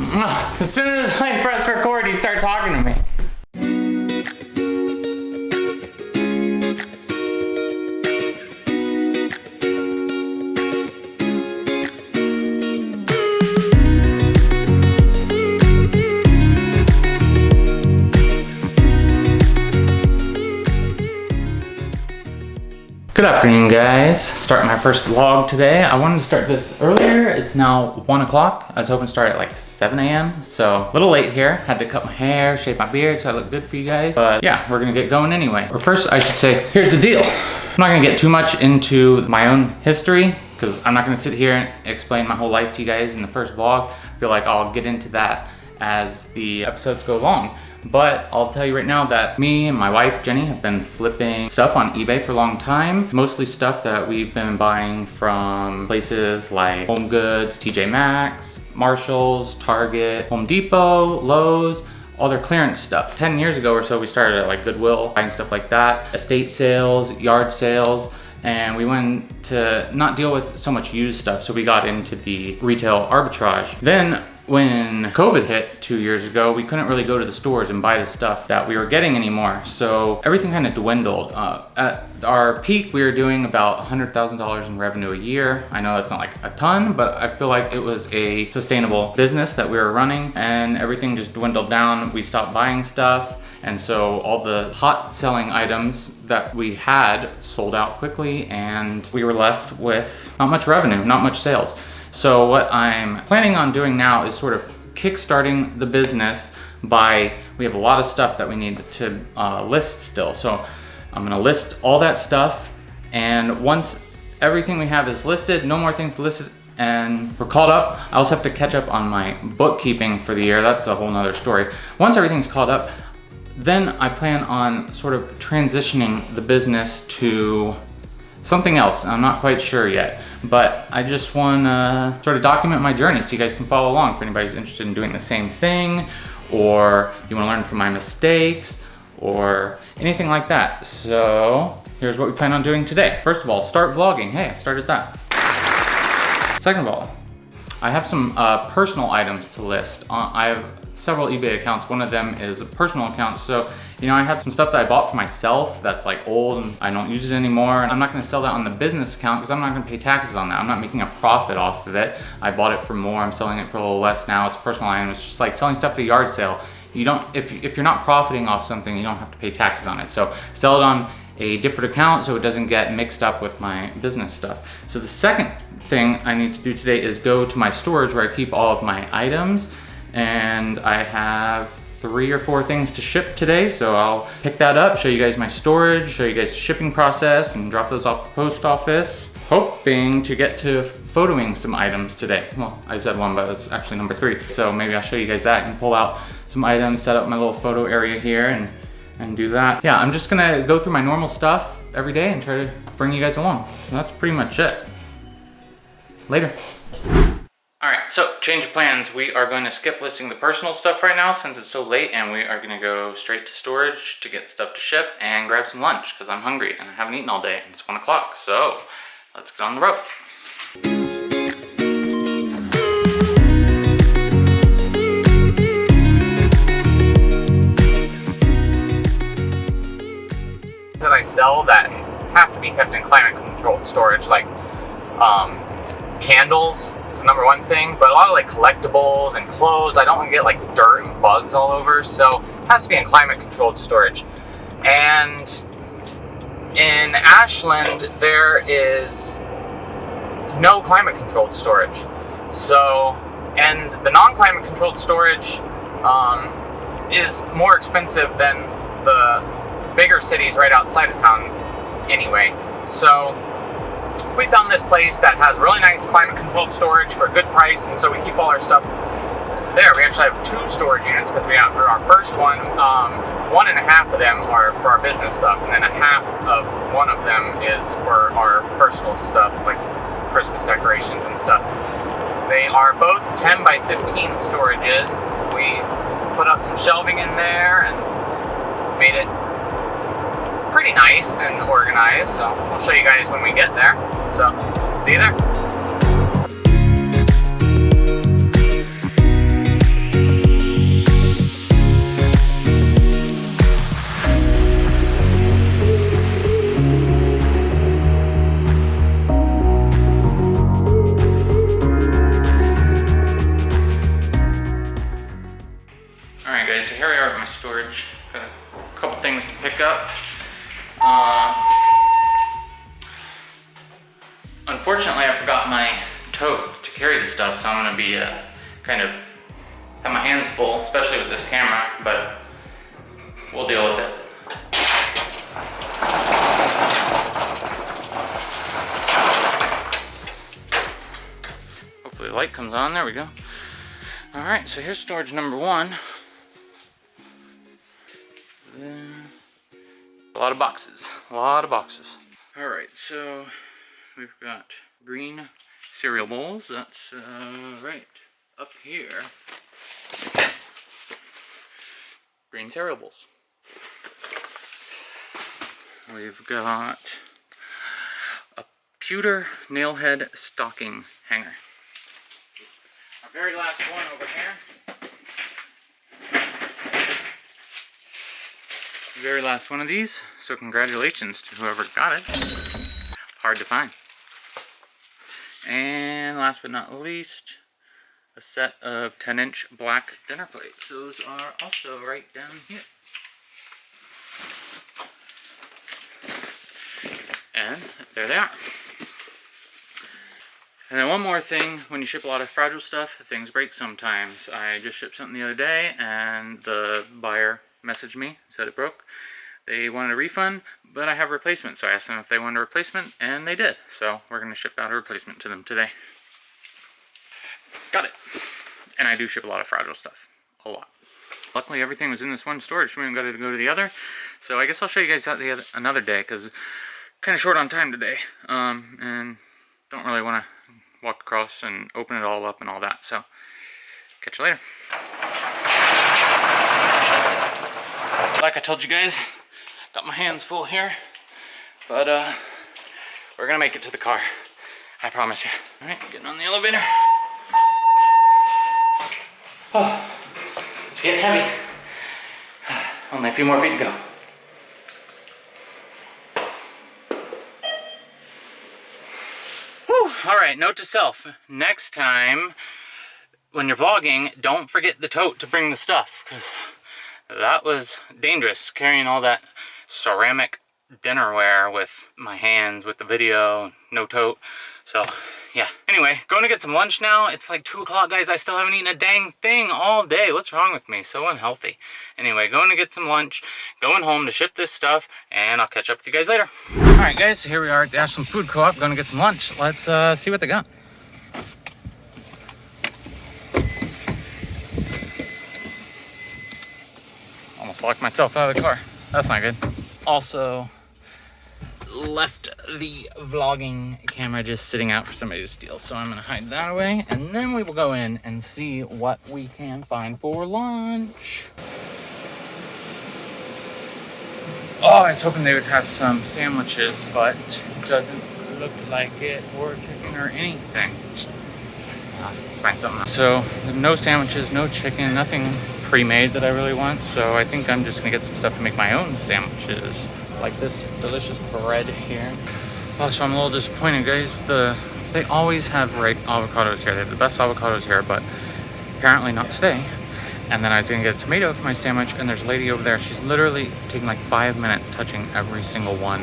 As soon as I press record, you start talking to me. Good afternoon, guys. Starting my first vlog today. I wanted to start this earlier. It's now 1 o'clock. I was hoping to start at like 7 a.m. So a little late here. Had to cut my hair, shave my beard so I look good for you guys. But yeah, we're gonna get going anyway. Or first, I should say, here's the deal. I'm not gonna get too much into my own history because I'm not gonna sit here and explain my whole life to you guys in the first vlog. I feel like I'll get into that as the episodes go along. But I'll tell you right now that me and my wife, Jenny, have been flipping stuff on eBay for a long time. Mostly stuff that we've been buying from places like Home Goods, TJ Maxx, Marshalls, Target, Home Depot, Lowe's, all their clearance stuff. 10 years ago or so, we started at like Goodwill, buying stuff like that, estate sales, yard sales, and we went to not deal with so much used stuff, so we got into the retail arbitrage. Then when COVID hit 2 years ago, we couldn't really go to the stores and buy the stuff that we were getting anymore. So everything kind of dwindled. At our peak, we were doing about $100,000 in revenue a year. I know that's not like a ton, but I feel like it was a sustainable business that we were running, and everything just dwindled down. We stopped buying stuff. And so all the hot selling items that we had sold out quickly, and we were left with not much revenue, not much sales. So what I'm planning on doing now is sort of kickstarting the business by, we have a lot of stuff that we need to list still. So I'm gonna list all that stuff, and once everything we have is listed, no more things listed, and we're caught up. I also have to catch up on my bookkeeping for the year. That's a whole nother story. Once everything's caught up, then I plan on sort of transitioning the business to something else. I'm not quite sure yet, but I just want to sort of document my journey so you guys can follow along if anybody's interested in doing the same thing, or you want to learn from my mistakes, or anything like that. So here's what we plan on doing today. First of all, start vlogging. Hey, I started that. Second of all, I have some personal items to list. I have several eBay accounts. One of them is a personal account. So, you know, I have some stuff that I bought for myself that's like old and I don't use it anymore. And I'm not gonna sell that on the business account because I'm not gonna pay taxes on that. I'm not making a profit off of it. I bought it for more, I'm selling it for a little less now. It's a personal item. It's just like selling stuff at a yard sale. You don't, if you're not profiting off something, you don't have to pay taxes on it. So sell it on a different account so it doesn't get mixed up with my business stuff. So the second thing I need to do today is go to my storage where I keep all of my items, and I have 3 or 4 things to ship today, so I'll pick that up, show you guys my storage, show you guys the shipping process, and drop those off the post office. Hoping to get to photoing some items today. Well, I said 1, but it's actually number 3. So maybe I'll show you guys that and pull out some items, set up my little photo area here, and do that. Yeah, I'm just gonna go through my normal stuff every day and try to bring you guys along. So that's pretty much it. Later. All right, so change of plans. We are going to skip listing the personal stuff right now since it's so late, and we are gonna go straight to storage to get stuff to ship and grab some lunch because I'm hungry and I haven't eaten all day and it's 1 o'clock. So let's get on the road. That I sell that have to be kept in climate controlled storage, like candles is the number 1 thing, but a lot of like collectibles and clothes, I don't want to get like dirt and bugs all over, so it has to be in climate controlled storage. And in Ashland there is no climate controlled storage, so, and the non-climate controlled storage is more expensive than the bigger cities right outside of town anyway. So we found this place that has really nice climate controlled storage for a good price, and so we keep all our stuff there. We actually have 2 storage units because we have our first one, 1 and a half of them are for our business stuff, and then a half of one of them is for our personal stuff, like Christmas decorations and stuff. They are both 10 by 15 storages. We put up some shelving in there and made it pretty nice and organized, so we'll show you guys when we get there. So, see you there. storage. Got a couple things to pick up. Unfortunately, I forgot my tote to carry the stuff, so I'm gonna be kind of have my hands full, especially with this camera, but we'll deal with it. Hopefully the light comes on, there we go. All right, so here's storage number 1. A lot of boxes, a lot of boxes. All right, so we've got green cereal bowls. That's right up here. Green cereal bowls. We've got a pewter nailhead stocking hanger. Our very last one over here. Very last one of these, so congratulations to whoever got it. Hard to find. And last but not least, a set of 10-inch black dinner plates. Those are also right down here. And there they are. And then one more thing, when you ship a lot of fragile stuff, things break sometimes. I just shipped something the other day and the buyer messaged me, said it broke. They wanted a refund, but I have a replacement, so I asked them if they wanted a replacement, and they did. So we're going to ship out a replacement to them today. Got it. And I do ship a lot of fragile stuff. A lot. Luckily, everything was in this one storage. We didn't got to go to the other. So I guess I'll show you guys that another day, because kind of short on time today. And don't really want to walk across and open it all up and all that. So catch you later. Like I told you guys, got my hands full here, but we're gonna make it to the car. I promise you. All right, getting on the elevator. Oh, it's getting heavy. Only a few more feet to go. Whew. All right, note to self. Next time, when you're vlogging, don't forget the tote to bring the stuff, because that was dangerous, carrying all that ceramic dinnerware with my hands, with the video, no tote. So, yeah. Anyway, going to get some lunch now. It's like 2 o'clock, guys. I still haven't eaten a dang thing all day. What's wrong with me? So unhealthy. Anyway, going to get some lunch, going home to ship this stuff, and I'll catch up with you guys later. All right, guys. Here we are at the Ashland Food Co-op. Going to get some lunch. Let's see what they got. Almost locked myself out of the car. That's not good. Also, left the vlogging camera just sitting out for somebody to steal, so I'm gonna hide that away, and then we will go in and see what we can find for lunch. Oh, I was hoping they would have some sandwiches, but it doesn't look like it, or chicken or anything. Find something else. So, no sandwiches, no chicken, nothing pre-made that I really want, so I think I'm just gonna get some stuff to make my own sandwiches, like this delicious bread here. Oh, so I'm a little disappointed, guys. They always have ripe avocados here. They have the best avocados here, but apparently not today. And then I was gonna get a tomato for my sandwich, and there's a lady over there. She's literally taking like 5 minutes touching every single one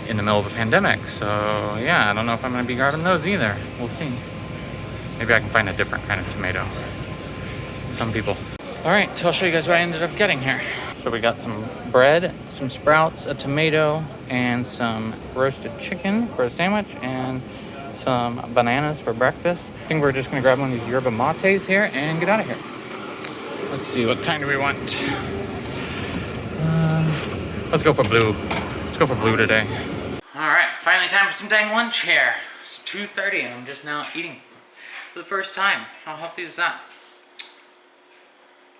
in the middle of a pandemic. So yeah, I don't know if I'm gonna be grabbing those either. We'll see. Maybe I can find a different kind of tomato. Some people. All right, so I'll show you guys what I ended up getting here. So we got some bread, some sprouts, a tomato, and some roasted chicken for a sandwich, and some bananas for breakfast. I think we're just gonna grab one of these yerba mates here and get out of here. Let's see, what kind do we want? Let's go for blue. Let's go for blue today. All right, finally time for some dang lunch here. It's 2:30 and I'm just now eating for the first time. How healthy is that?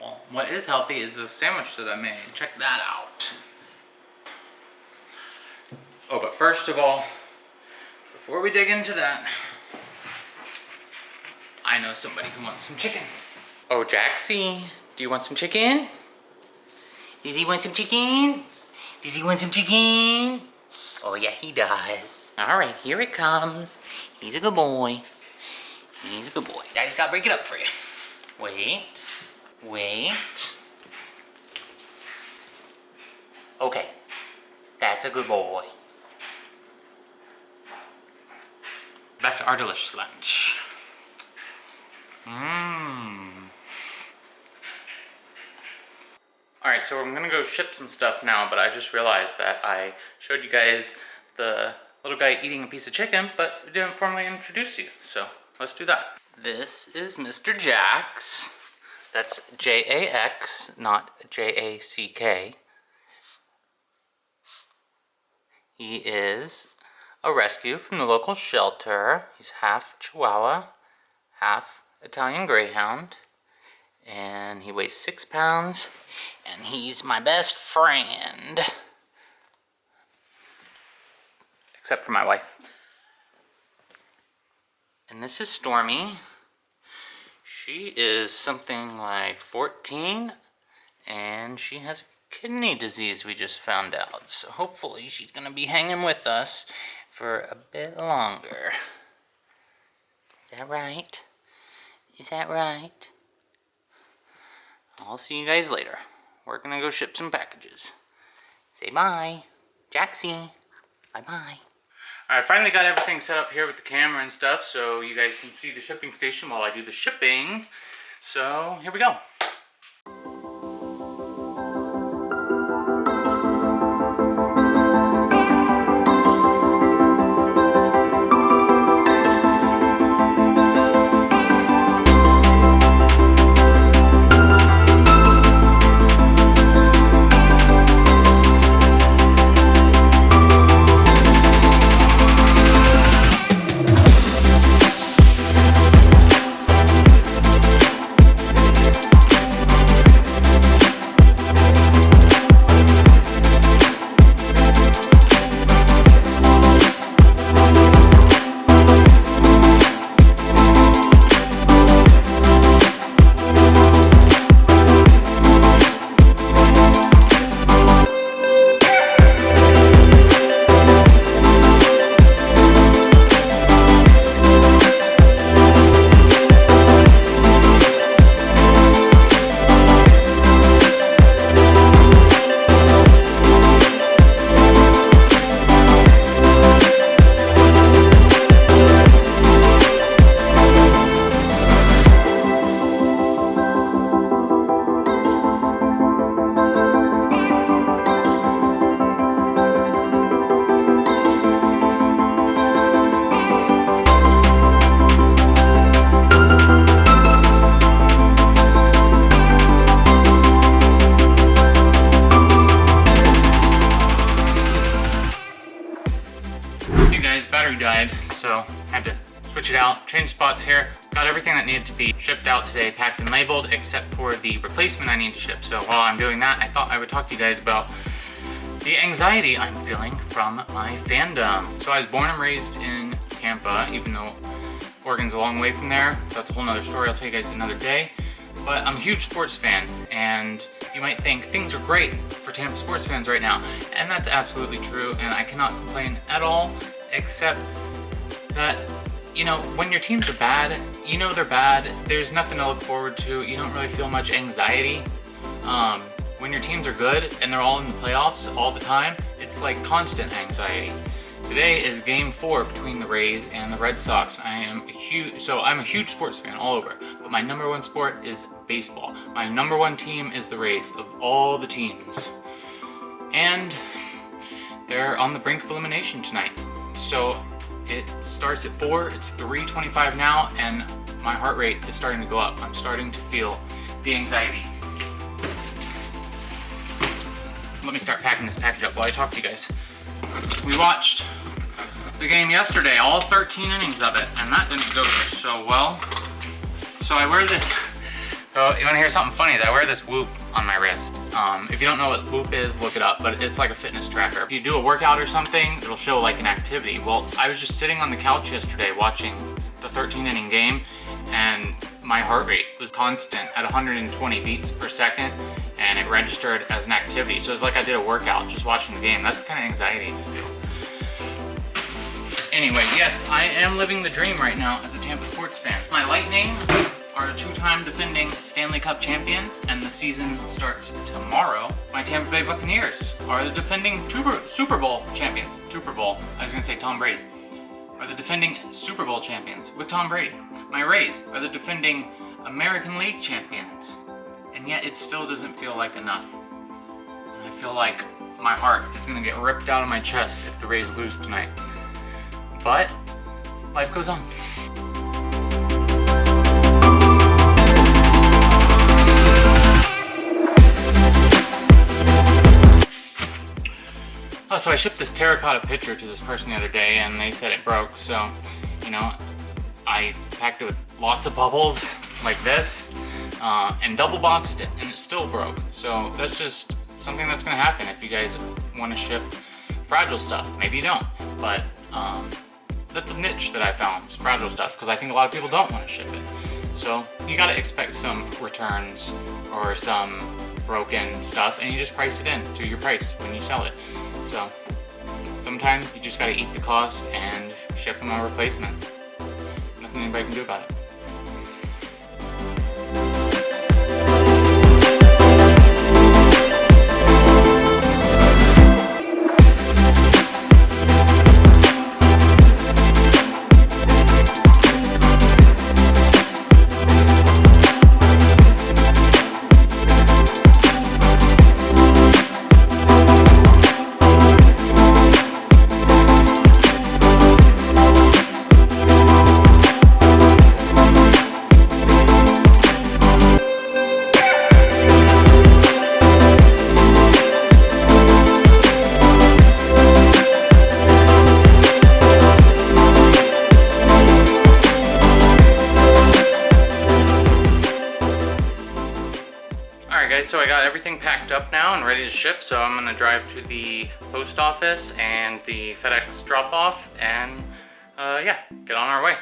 Well, what is healthy is the sandwich that I made. Check that out. Oh, but first of all, before we dig into that, I know somebody who wants some chicken. Oh, Jaxie, do you want some chicken? Does he want some chicken? Does he want some chicken? Oh yeah, he does. All right, here it comes. He's a good boy. He's a good boy. Daddy's gotta break it up for you. Wait. Wait. Okay, that's a good boy. Back to our delicious lunch. Alright, so I'm gonna go ship some stuff now, but I just realized that I showed you guys the little guy eating a piece of chicken, but didn't formally introduce you, so let's do that. This is Mr. Jax. That's J-A-X, not J-A-C-K. He is a rescue from the local shelter. He's half Chihuahua, half Italian Greyhound, and he weighs 6 pounds, and he's my best friend. Except for my wife. And this is Stormy. She is something like 14, and she has a kidney disease we just found out. So hopefully she's gonna be hanging with us for a bit longer. Is that right? Is that right? I'll see you guys later. We're gonna go ship some packages. Say bye, Jaxie. Bye-bye. I finally got everything set up here with the camera and stuff, so you guys can see the shipping station while I do the shipping. So here we go. Died, so had to switch it out, change spots here. Got everything that needed to be shipped out today, packed and labeled, except for the replacement I need to ship. So while I'm doing that, I thought I would talk to you guys about the anxiety I'm feeling from my fandom. So I was born and raised in Tampa, even though Oregon's a long way from there. That's a whole nother story, I'll tell you guys another day. But I'm a huge sports fan, and you might think things are great for Tampa sports fans right now, and that's absolutely true, and I cannot complain at all. Except that, you know, when your teams are bad, you know they're bad, there's nothing to look forward to, you don't really feel much anxiety. When your teams are good and they're all in the playoffs all the time, it's like constant anxiety. Today is game 4 between the Rays and the Red Sox. I'm a huge sports fan all over, but my number one sport is baseball. My number one team is the Rays of all the teams. And they're on the brink of elimination tonight. So it starts at 4, it's 3:25 now, and my heart rate is starting to go up. I'm starting to feel the anxiety. Let me start packing this package up while I talk to you guys. We watched the game yesterday, all 13 innings of it, and that didn't go so well. So I wear this, so you wanna hear something funny, is I wear this Whoop on my wrist. If you don't know what Whoop is, look it up, but it's like a fitness tracker. If you do a workout or something, it'll show like an activity. Well, I was just sitting on the couch yesterday watching the 13 inning game, and my heart rate was constant at 120 beats per second, and it registered as an activity. So it's like I did a workout just watching the game. That's the kind of anxiety to feel. Anyway, yes, I am living the dream right now as a Tampa sports fan. My Lightning are the two-time defending Stanley Cup champions, and the season starts tomorrow. My Tampa Bay Buccaneers are the defending Super Bowl champions. Super Bowl, I was gonna say Tom Brady, are the defending Super Bowl champions with Tom Brady. My Rays are the defending American League champions, and yet it still doesn't feel like enough. I feel like my heart is gonna get ripped out of my chest if the Rays lose tonight. But life goes on. Oh, so I shipped this terracotta pitcher to this person the other day, and they said it broke. So, you know, I packed it with lots of bubbles like this, and double boxed it, and it still broke. So that's just something that's gonna happen if you guys want to ship fragile stuff. Maybe you don't, but that's a niche that I found, fragile stuff, because I think a lot of people don't want to ship it. So you gotta expect some returns or some broken stuff, and you just price it in to your price when you sell it. So sometimes you just gotta eat the cost and ship them a replacement. Nothing anybody can do about it. So I got everything packed up now and ready to ship, so I'm gonna drive to the post office and the FedEx drop-off and yeah, get on our way.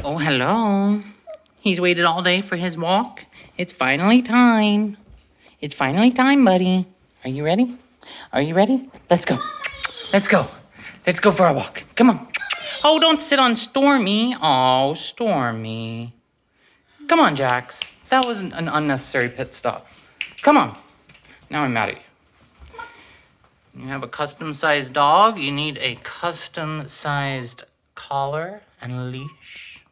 Oh, hello. He's waited all day for his walk. It's finally time. It's finally time, buddy. Are you ready? Are you ready? Let's go. Let's go. Let's go for a walk. Come on. Oh, don't sit on Stormy. Oh, Stormy. Come on, Jax. That was an unnecessary pit stop. Come on. Now I'm mad at you. You have a custom-sized dog. You need a custom-sized collar and leash.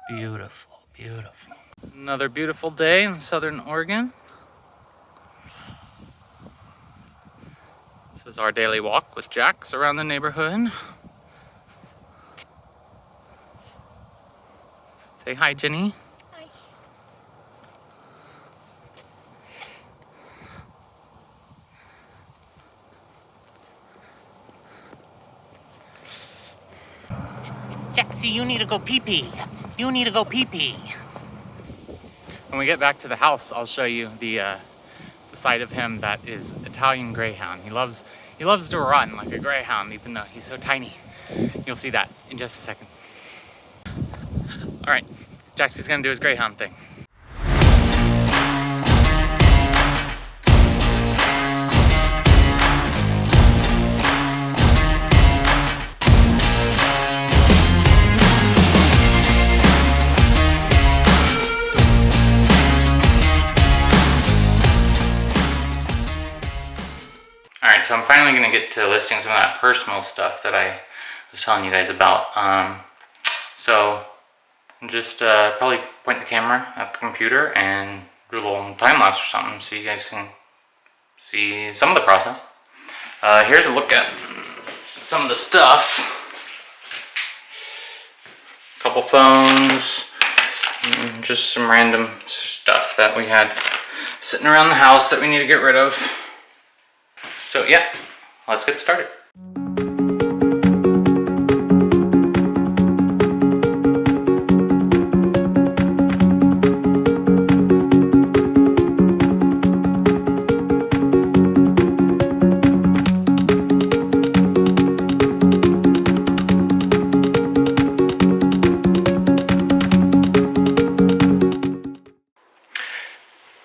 Beautiful, beautiful. Another beautiful day in Southern Oregon. This is our daily walk with Jax around the neighborhood. Say hi, Jenny. Hi. Jaxie, you need to go pee-pee. You need to go pee-pee. When we get back to the house, I'll show you the side of him that is Italian Greyhound. He loves to run like a greyhound, even though he's so tiny. You'll see that in just a second. All right, Jaxie's gonna do his greyhound thing. Alright, so I'm finally going to get to listing some of that personal stuff that I was telling you guys about. So just probably point the camera at the computer and do a little time lapse or something so you guys can see some of the process. Here's a look at some of the stuff. A couple phones, and just some random stuff that we had sitting around the house that we need to get rid of. So yeah, let's get started.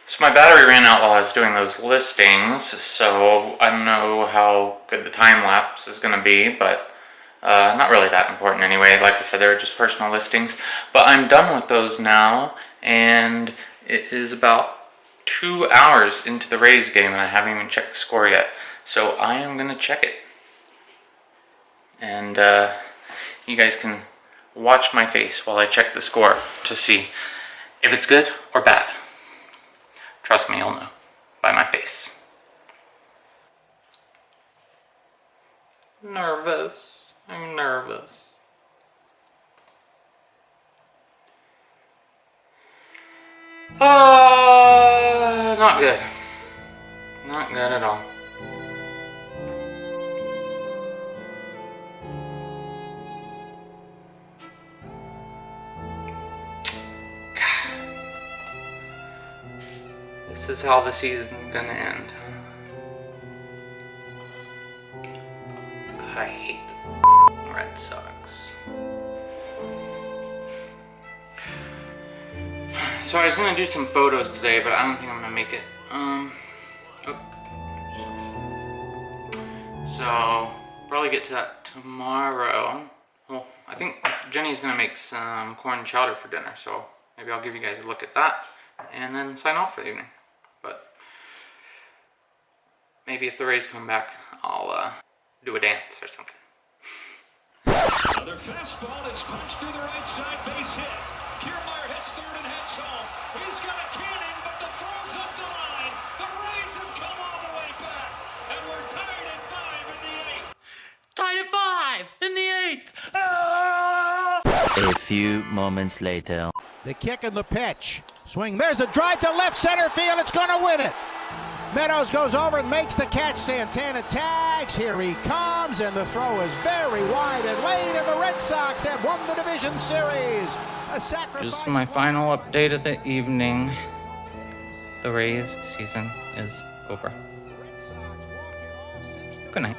So my battery ran out while I was doing those listings, so I don't know how good the time lapse is going to be, but not really that important anyway. Like I said, they were just personal listings. But I'm done with those now, and it is about 2 hours into the Rays game, and I haven't even checked the score yet. So I am going to check it. And you guys can watch my face while I check the score to see if it's good or bad. Trust me, you'll know by my face. Nervous. I'm nervous. Not good. Not good at all. This is how the season's gonna end. God, I hate the Red Sox. So I was gonna do some photos today, but I don't think I'm gonna make it. So probably get to that tomorrow. Well, I think Jenny's gonna make some corn chowder for dinner, so maybe I'll give you guys a look at that and then sign off for the evening. But maybe if the Rays come back, I'll do a dance or something. Another fastball is punched through the right side, base hit. Kiermaier hits third and heads home. He's got a cannon, but the throw's up the line. The Rays have come all the way back, and we're tied at 5 in the 8th. Tied at 5 in the 8th. A few moments later. The kick and the pitch. Swing. There's a drive to left center field. It's going to win it. Meadows goes over and makes the catch. Santana tags. Here he comes, and the throw is very wide and late, and the Red Sox have won the division series. A sacrifice. Just my final update of the evening. The Rays season is over. Good night.